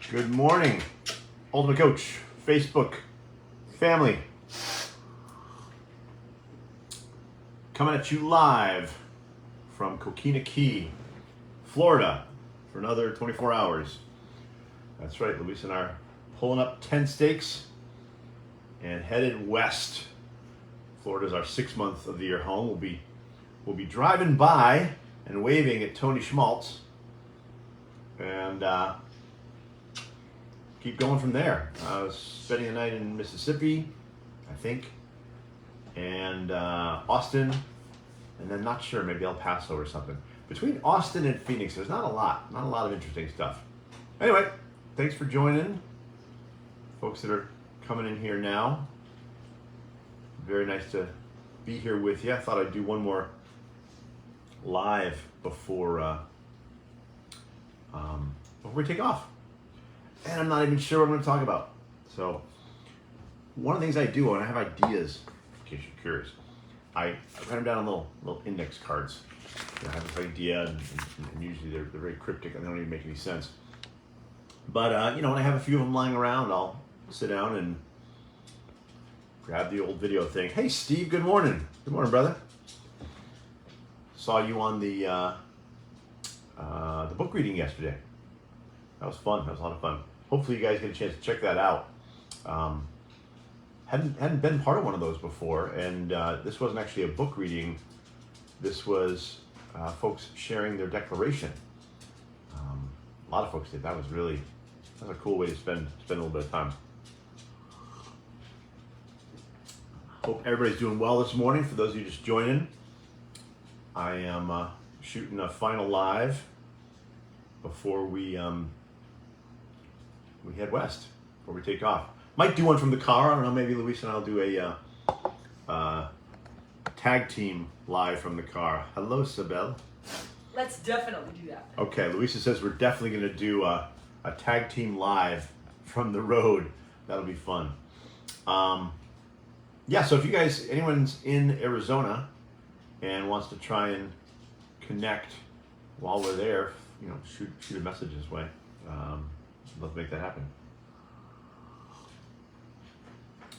Good morning, Ultimate Coach, Facebook, family. Coming at you live from Coquina Key, Florida for another 24 hours. That's right, Luis and I are pulling up 10 stakes and headed west. Florida's our 6 month of the year home. We'll be driving by and waving at Tony Schmaltz and keep going from there. I was spending the night in Mississippi, I think, and Austin, and then not sure, maybe El Paso or something. Between Austin and Phoenix, there's not a lot of interesting stuff. Anyway, thanks for joining. Folks that are coming in here now, very nice to be here with you. I thought I'd do one more live before we take off. And I'm not even sure what I'm going to talk about. So, one of the things I do when I have ideas, in case you're curious, I write them down on little index cards. I have this idea, and usually they're very cryptic and they don't even make any sense. But when I have a few of them lying around, I'll sit down and grab the old video thing. Hey, Steve, good morning. Good morning, brother. Saw you on the book reading yesterday. That was fun. That was a lot of fun. Hopefully you guys get a chance to check that out. Hadn't been part of one of those before, and this wasn't actually a book reading. This was folks sharing their declaration. A lot of folks did. That was a cool way to spend a little bit of time. Hope everybody's doing well this morning. For those of you just joining, I am shooting a final live before we head west, before we take off. Might do one from the car. I don't know, maybe Luis and I'll do a tag team live from the car. Hello, Twfbl. Let's definitely do that. Okay, Luisa says we're definitely going to do a tag team live from the road. That'll be fun. Yeah, so if you guys, anyone's in Arizona and wants to try and connect while we're there, shoot a message this way. Let's make that happen.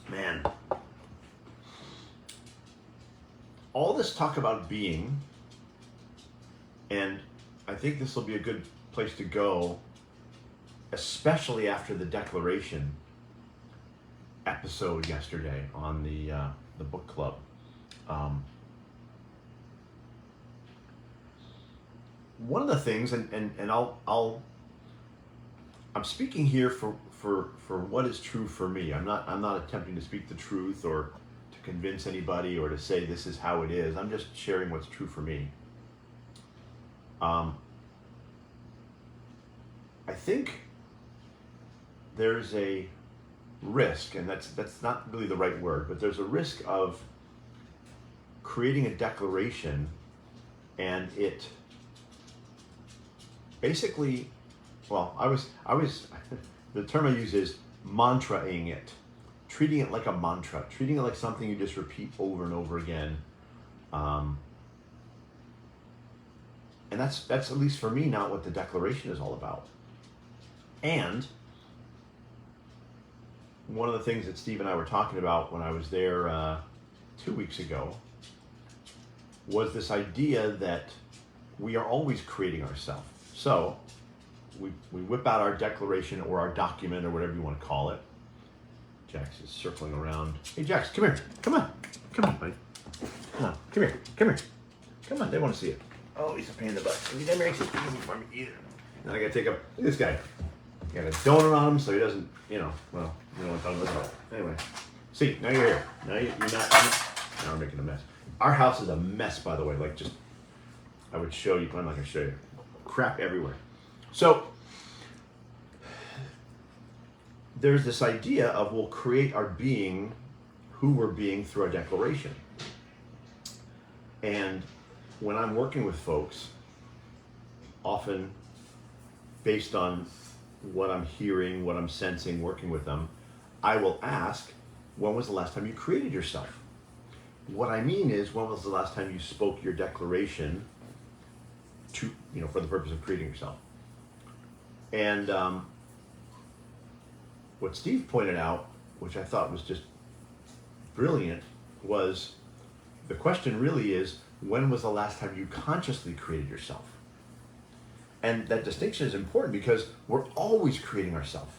Man, all this talk about being, and I think this will be a good place to go, especially after the declaration episode yesterday on the book club. One of the things, and I'm speaking here for what is true for me. I'm not attempting to speak the truth or to convince anybody or to say this is how it is. I'm just sharing what's true for me. I think there's a risk, and that's not really the right word, but there's a risk of creating a declaration and it basically, well, I was the term I use is mantra-ing it, treating it like a mantra, treating it like something you just repeat over and over again. And that's at least for me not what the declaration is all about. And one of the things that Steve and I were talking about when I was there 2 weeks ago was this idea that we are always creating ourselves. So we whip out our declaration or our document or whatever you want to call it. Jax is circling around. Hey, Jax, come here. Come on, buddy. Come on, come here. Come on, they want to see it. Oh, he's a pain in the butt. He never makes it easy for me either. Now I gotta take up this guy. Got a donut on him so he doesn't, well, you know what I'm talking about. Anyway, see, now you're here. Now you're not. Now we're making a mess. Our house is a mess, by the way. Like, just, I would show you, but I'm not gonna show you. Crap everywhere. So there's this idea of we'll create our being, who we're being through our declaration. And when I'm working with folks, often based on what I'm hearing, what I'm sensing, working with them, I will ask, when was the last time you created yourself? What I mean is, when was the last time you spoke your declaration to, for the purpose of creating yourself? And what Steve pointed out, which I thought was just brilliant, was the question really is, when was the last time you consciously created yourself? And that distinction is important because we're always creating ourselves.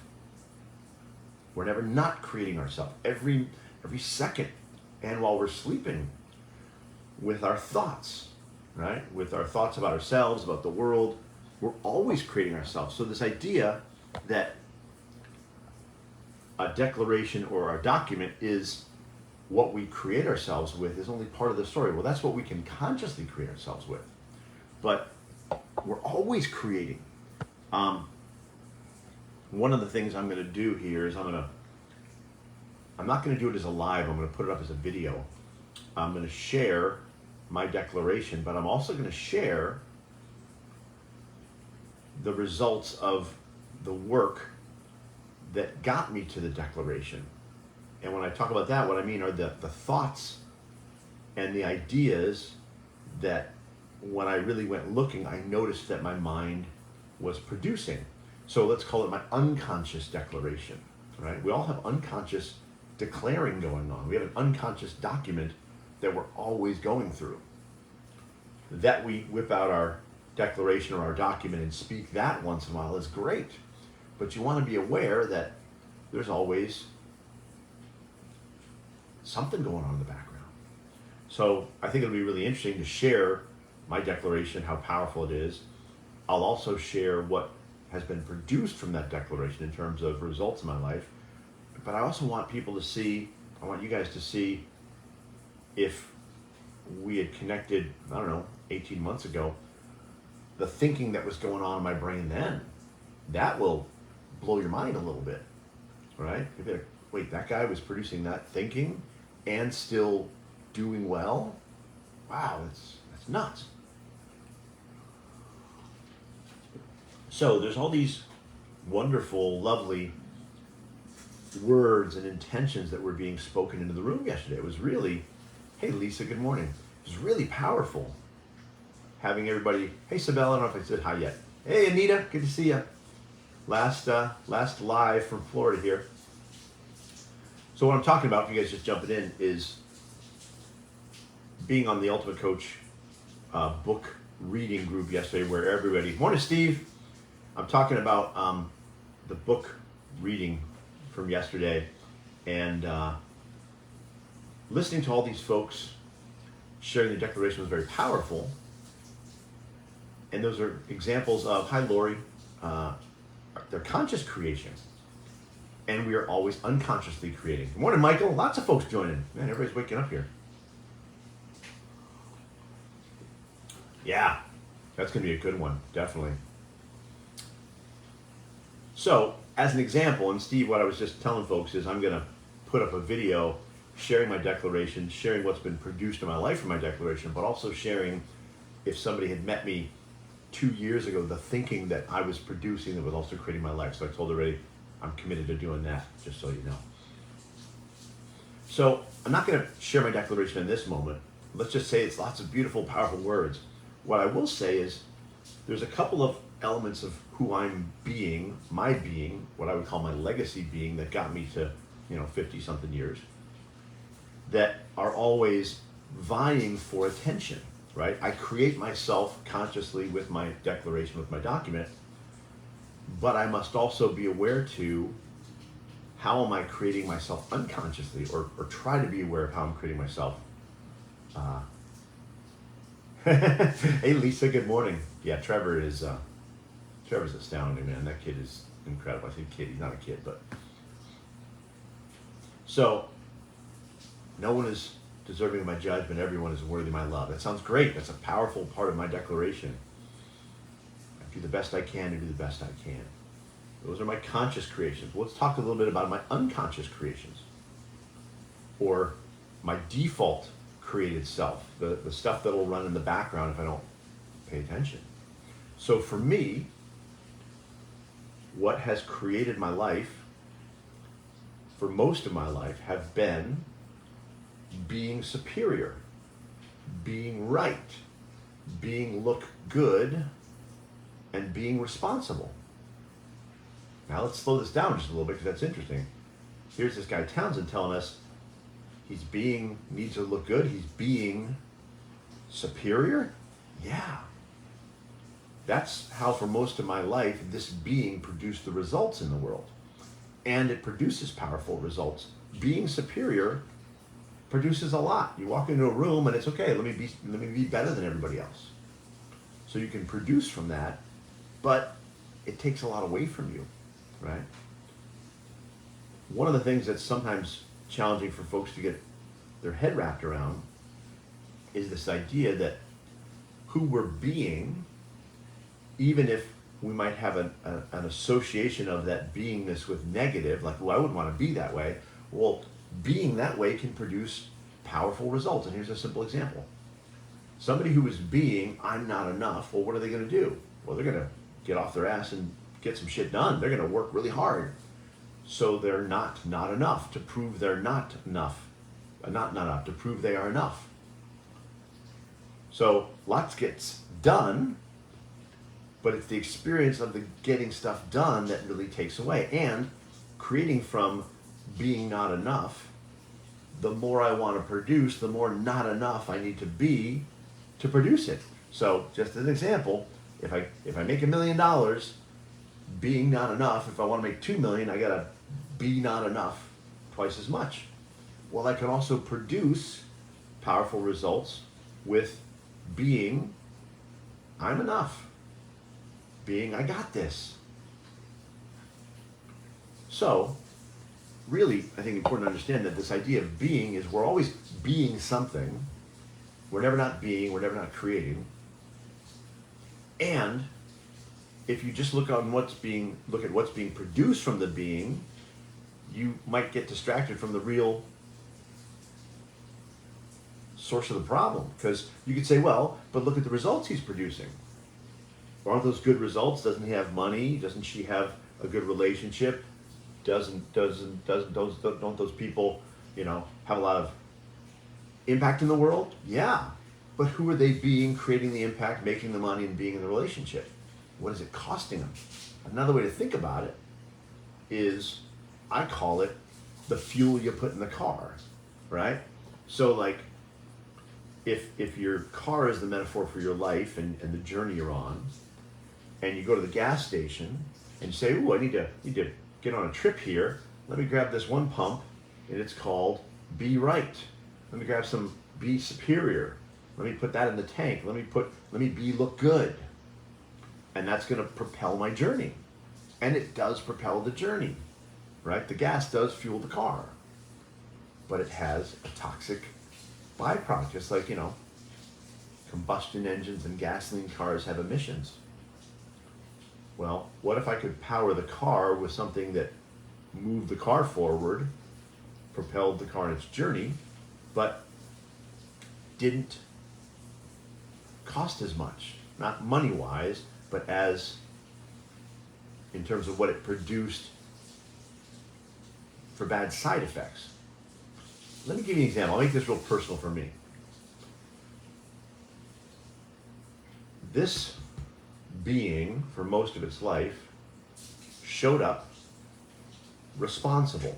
We're never not creating ourselves. Every second, and while we're sleeping, with our thoughts, right? With our thoughts about ourselves, about the world, we're always creating ourselves. So this idea that a declaration or a document is what we create ourselves with is only part of the story. Well, that's what we can consciously create ourselves with. But we're always creating. One of the things I'm going to do here is I'm not going to do it as a live. I'm going to put it up as a video. I'm going to share my declaration, but I'm also going to share the results of the work that got me to the declaration. And when I talk about that, what I mean are the thoughts and the ideas that when I really went looking, I noticed that my mind was producing. So let's call it my unconscious declaration, right? We all have unconscious declaring going on. We have an unconscious document that we're always going through. That we whip out our declaration or our document and speak that once in a while is great. But you want to be aware that there's always something going on in the background. So I think it'll be really interesting to share my declaration, how powerful it is. I'll also share what has been produced from that declaration in terms of results in my life. But I also want people to see, I want you guys to see if we had connected, 18 months ago, the thinking that was going on in my brain then. That will blow your mind a little bit, right? You'll be like, wait, that guy was producing that thinking and still doing well? Wow, that's nuts. So there's all these wonderful, lovely words and intentions that were being spoken into the room yesterday. It was really, hey Lisa, good morning. It was really powerful having everybody, hey Sibel, I don't know if I said hi yet. Hey Anita, good to see you. Last live from Florida here. So what I'm talking about, if you guys just jumping in, is being on the Ultimate Coach book reading group yesterday where everybody, morning Steve, I'm talking about the book reading from yesterday and listening to all these folks sharing their declaration was very powerful. And those are examples of, hi Lori, they're conscious creation. And we are always unconsciously creating. Good morning, Michael. Lots of folks joining. Man, everybody's waking up here. Yeah, that's going to be a good one, definitely. So, as an example, and Steve, what I was just telling folks is I'm going to put up a video sharing my declaration, sharing what's been produced in my life from my declaration, but also sharing if somebody had met me 2 years ago, the thinking that I was producing that was also creating my life. So I told already, I'm committed to doing that, just so you know. So I'm not going to share my declaration in this moment. Let's just say it's lots of beautiful, powerful words. What I will say is there's a couple of elements of who I'm being, my being, what I would call my legacy being that got me to, 50 something years, that are always vying for attention, right? I create myself consciously with my declaration, with my document, but I must also be aware to how am I creating myself unconsciously, or try to be aware of how I'm creating myself. Hey Lisa, good morning. Yeah, Trevor's astounding, man. That kid is incredible. I say kid, he's not a kid, but. So, no one is deserving of my judgment, everyone is worthy of my love. That sounds great. That's a powerful part of my declaration. I do the best I can to do the best I can. Those are my conscious creations. Well, let's talk a little bit about my unconscious creations, or my default created self, the stuff that'll run in the background if I don't pay attention. So for me, what has created my life for most of my life have been being superior, being right, being look good, and being responsible. Now let's slow this down just a little bit because that's interesting. Here's this guy Townsend telling us needs to look good. He's being superior. Yeah. That's how for most of my life this being produced the results in the world. And it produces powerful results. Being superior produces a lot. You walk into a room and it's okay, let me be better than everybody else. So you can produce from that, but it takes a lot away from you, right? One of the things that's sometimes challenging for folks to get their head wrapped around is this idea that who we're being, even if we might have an association of that beingness with negative, like, well, I wouldn't want to be that way. Well, being that way can produce powerful results. And here's a simple example. Somebody who is being, I'm not enough, well, what are they going to do? Well, they're going to get off their ass and get some shit done. They're going to work really hard. So they're not enough to prove they're not enough. Not enough to prove they are enough. So lots gets done, but it's the experience of the getting stuff done that really takes away. And creating from being not enough, the more I want to produce, the more not enough I need to be to produce it. So just as an example, if I make $1 million, being not enough, if I want to make 2 million, I gotta be not enough twice as much. Well, I can also produce powerful results with being, I'm enough. Being, I got this. So, really, I think it's important to understand that this idea of being is we're always being something. We're never not being, we're never not creating. And if you just look at what's being produced from the being, you might get distracted from the real source of the problem. Because you could say, well, but look at the results he's producing. Aren't those good results? Doesn't he have money? Doesn't she have a good relationship? Don't those people, have a lot of impact in the world? Yeah. But who are they being, creating the impact, making the money, and being in the relationship? What is it costing them? Another way to think about it is, I call it the fuel you put in the car, right? So like, if your car is the metaphor for your life and the journey you're on, and you go to the gas station and you say, ooh, I need to get on a trip here. Let me grab this one pump, and it's called Be Right. Let me grab some Be Superior. Let me put that in the tank. Let me be look good. And that's going to propel my journey. And it does propel the journey, right? The gas does fuel the car, but it has a toxic byproduct, just like, combustion engines and gasoline cars have emissions. Well, what if I could power the car with something that moved the car forward, propelled the car in its journey, but didn't cost as much, not money-wise, but as in terms of what it produced for bad side effects. Let me give you an example. I'll make this real personal for me. This being, for most of its life, showed up responsible,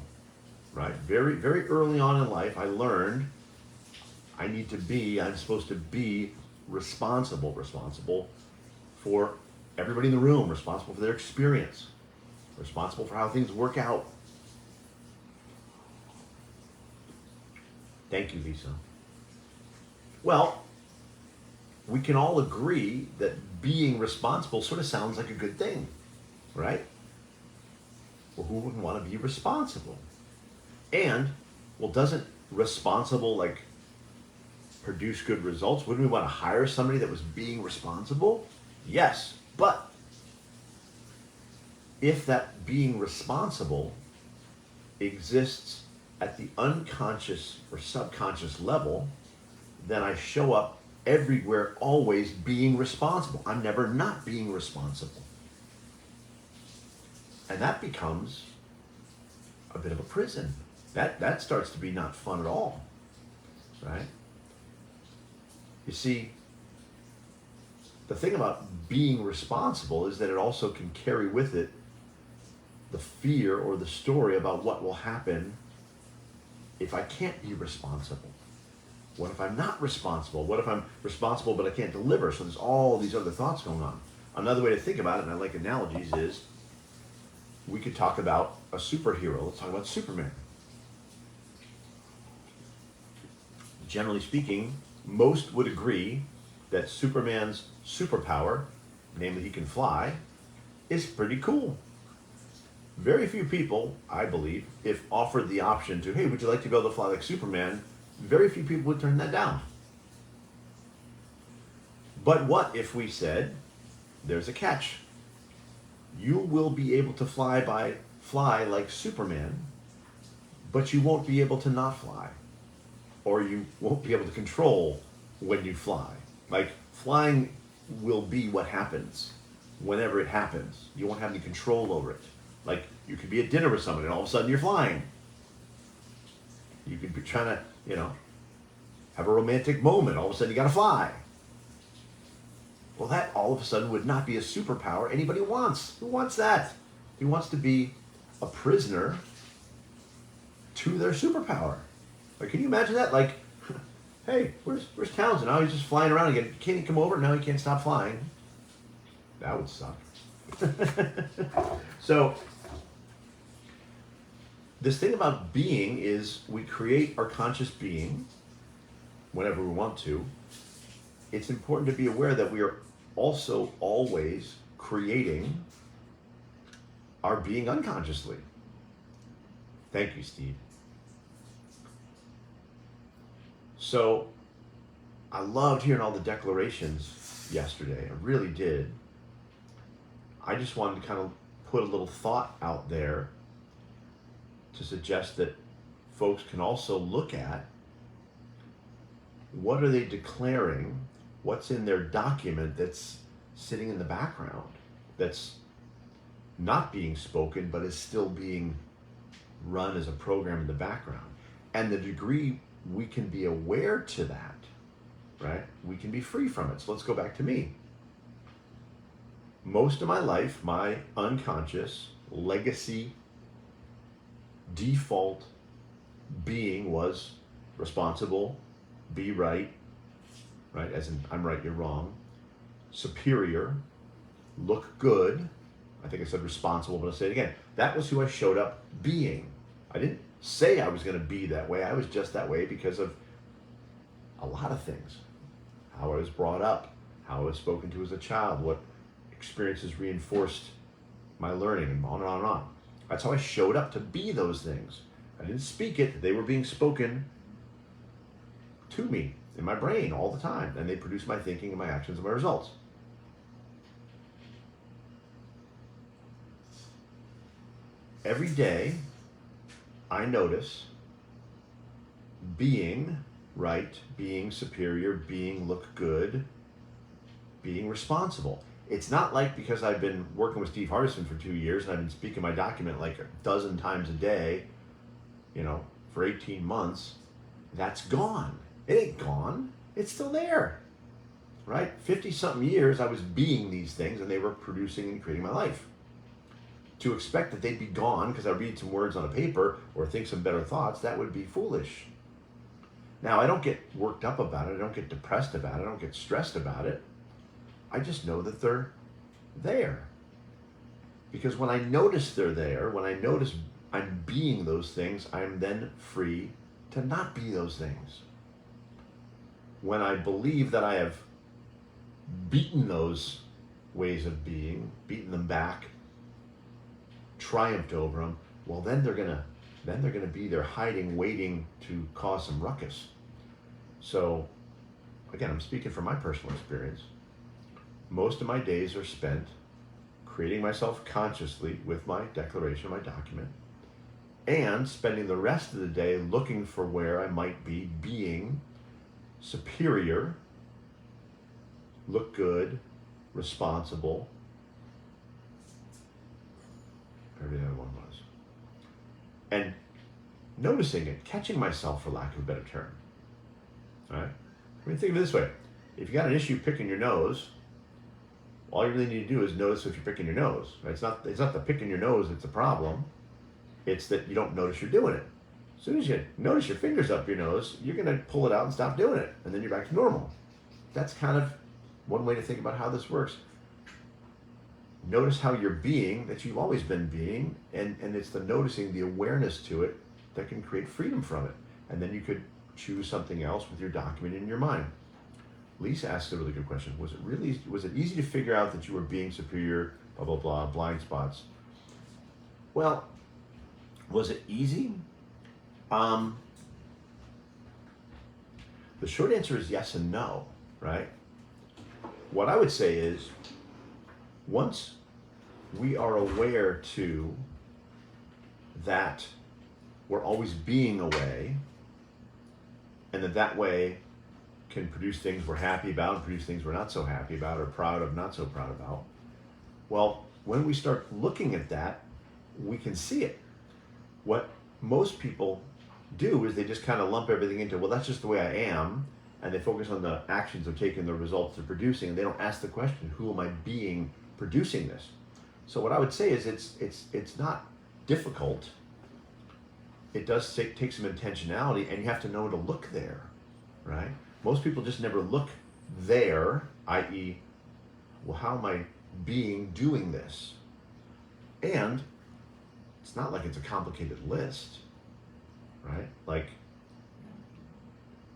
right? Very, very early on in life, I learned I'm supposed to be responsible for everybody in the room, responsible for their experience, responsible for how things work out. Thank you, Lisa. Well, we can all agree that being responsible sort of sounds like a good thing, right? Well, who wouldn't want to be responsible? And, well, doesn't responsible produce good results? Wouldn't we want to hire somebody that was being responsible? Yes, but if that being responsible exists at the unconscious or subconscious level, then I show up everywhere always being responsible. I'm never not being responsible. And that becomes a bit of a prison. That starts to be not fun at all, right? You see, the thing about being responsible is that it also can carry with it the fear or the story about what will happen if I can't be responsible. What if I'm not responsible? What if I'm responsible but I can't deliver? So there's all these other thoughts going on. Another way to think about it, and I like analogies, is we could talk about a superhero. Let's talk about Superman. Generally speaking, most would agree that Superman's superpower, namely he can fly, is pretty cool. Very few people, I believe, if offered the option to, hey, would you like to be able to fly like Superman? Very few people would turn that down. But what if we said, there's a catch. You will be able to fly like Superman, but you won't be able to not fly. Or you won't be able to control when you fly. Like, flying will be what happens whenever it happens. You won't have any control over it. Like, you could be at dinner with someone and all of a sudden you're flying. You could be trying to, have a romantic moment. All of a sudden you gotta fly. Well, that all of a sudden would not be a superpower anybody wants. Who wants that? Who wants to be a prisoner to their superpower? Like, can you imagine that? Like, hey, where's Townsend? Now he's just flying around again. Can't he come over? No, he can't stop flying. That would suck. So, this thing about being is we create our conscious being whenever we want to. It's important to be aware that we are also always creating our being unconsciously. Thank you, Steve. So, I loved hearing all the declarations yesterday. I really did. I just wanted to kind of put a little thought out there to suggest that folks can also look at what are they declaring, what's in their document that's sitting in the background, that's not being spoken but is still being run as a program in the background. And the degree we can be aware to that, right? We can be free from it. So let's go back to me. Most of my life, my unconscious legacy default being was responsible, be right, as in I'm right, you're wrong, superior, look good. I think I said responsible, but I'll say it again. That was who I showed up being. I didn't say I was going to be that way. I was just that way because of a lot of things. How I was brought up, how I was spoken to as a child, what experiences reinforced my learning, and on and on and on. That's how I showed up to be those things. I didn't speak it. They were being spoken to me in my brain all the time, and they produced my thinking and my actions and my results. Every day, I notice being right, being superior, being look good, being responsible. It's not like because I've been working with Steve Hardison for 2 years and I've been speaking my document like a dozen times a day, for 18 months, that's gone. It ain't gone. It's still there, right? 50-something years I was being these things and they were producing and creating my life. To expect that they'd be gone because I read some words on a paper or think some better thoughts, that would be foolish. Now, I don't get worked up about it. I don't get depressed about it. I don't get stressed about it. I just know that they're there. Because when I notice they're there, when I notice I'm being those things, I'm then free to not be those things. When I believe that I have beaten those ways of being, beaten them back, triumphed over them, well, then they're gonna be there hiding, waiting to cause some ruckus. So, again, I'm speaking from my personal experience. Most of my days are spent creating myself consciously with my declaration, my document, and spending the rest of the day looking for where I might be being superior, look good, responsible, whatever the other one was. And noticing it, catching myself, for lack of a better term. All right? I mean, think of it this way. If you got an issue picking your nose, All you really need to do is notice if you're picking your nose. Right? It's not the picking your nose that's a problem. It's that you don't notice you're doing it. As soon as you notice your fingers up your nose, you're going to pull it out and stop doing it, and then you're back to normal. That's kind of one way to think about how this works. Notice how you're being, that you've always been being, and it's the noticing, the awareness to it that can create freedom from it. And then you could choose something else with your document in your mind. Lisa asked a really good question. Was it easy to figure out that you were being superior, blah, blah, blah, blind spots? Well, was it easy? The short answer is yes and no, right? What I would say is, once we are aware too that we're always being away, and that way can produce things we're happy about and produce things we're not so happy about or proud of, not so proud about. Well, when we start looking at that, we can see it. What most people do is they just kind of lump everything into, well, that's just the way I am, and they focus on the actions of taking the results they're producing, and they don't ask the question, who am I being producing this? So what I would say is it's not difficult. It does take some intentionality, and you have to know to look there, right? Most people just never look there, i.e., well, how am I doing this? And it's not like it's a complicated list, right? Like,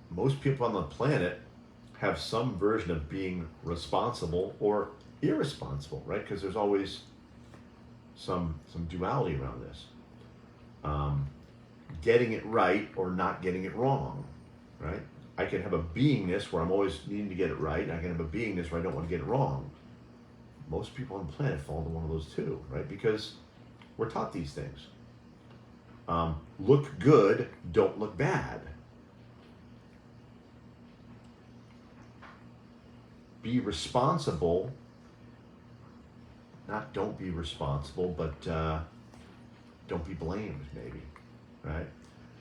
most people on the planet have some version of being responsible or irresponsible, right? Because there's always some duality around this. Getting it right or not getting it wrong, right? I can have a beingness where I'm always needing to get it right, and I can have a beingness where I don't want to get it wrong. Most people on the planet fall into one of those two, right? Because we're taught these things. Look good, don't look bad. Be responsible, not don't be responsible, but don't be blamed, maybe, right?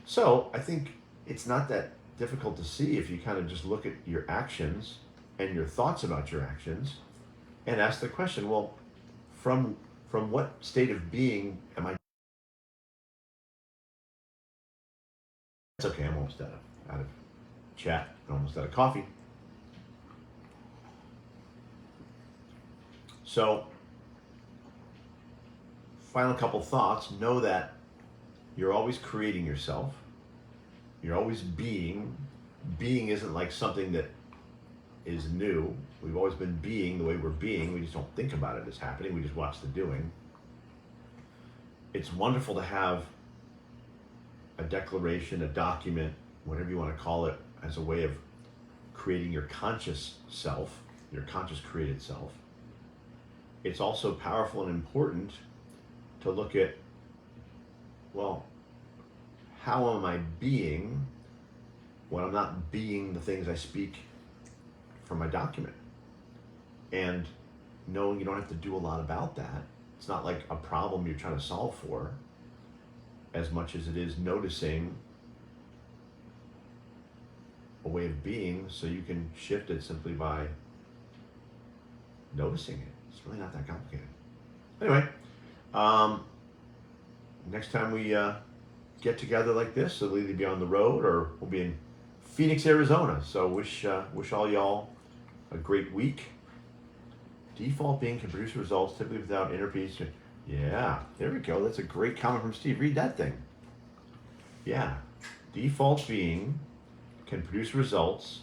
So I think it's not that difficult to see if you kind of just look at your actions and your thoughts about your actions and ask the question, well, from what state of being am I? It's okay, I'm almost out of chat, I'm almost out of coffee. So, final couple thoughts. Know that you're always creating yourself. You're always being. Being isn't like something that is new. We've always been being the way we're being. We just don't think about it as happening. We just watch the doing. It's wonderful to have a declaration, a document, whatever you want to call it, as a way of creating your conscious self, your conscious created self. It's also powerful and important to look at, well, how am I being when I'm not being the things I speak from my document? And knowing you don't have to do a lot about that. It's not like a problem you're trying to solve for, as much as it is noticing a way of being, so you can shift it simply by noticing it. It's really not that complicated. Anyway, next time we get together like this, it'll either be on the road or we'll be in Phoenix, Arizona. So wish all y'all a great week. Default being can produce results typically without inner peace. Yeah, there we go. That's a great comment from Steve. Read that thing. Yeah, default being can produce results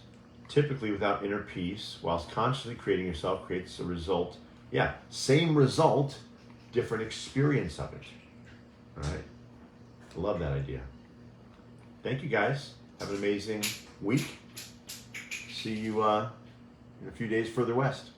typically without inner peace, whilst consciously creating yourself creates a result. Yeah, same result, different experience of it. All right, love that idea. Thank you guys. Have an amazing week. See you in a few days further west.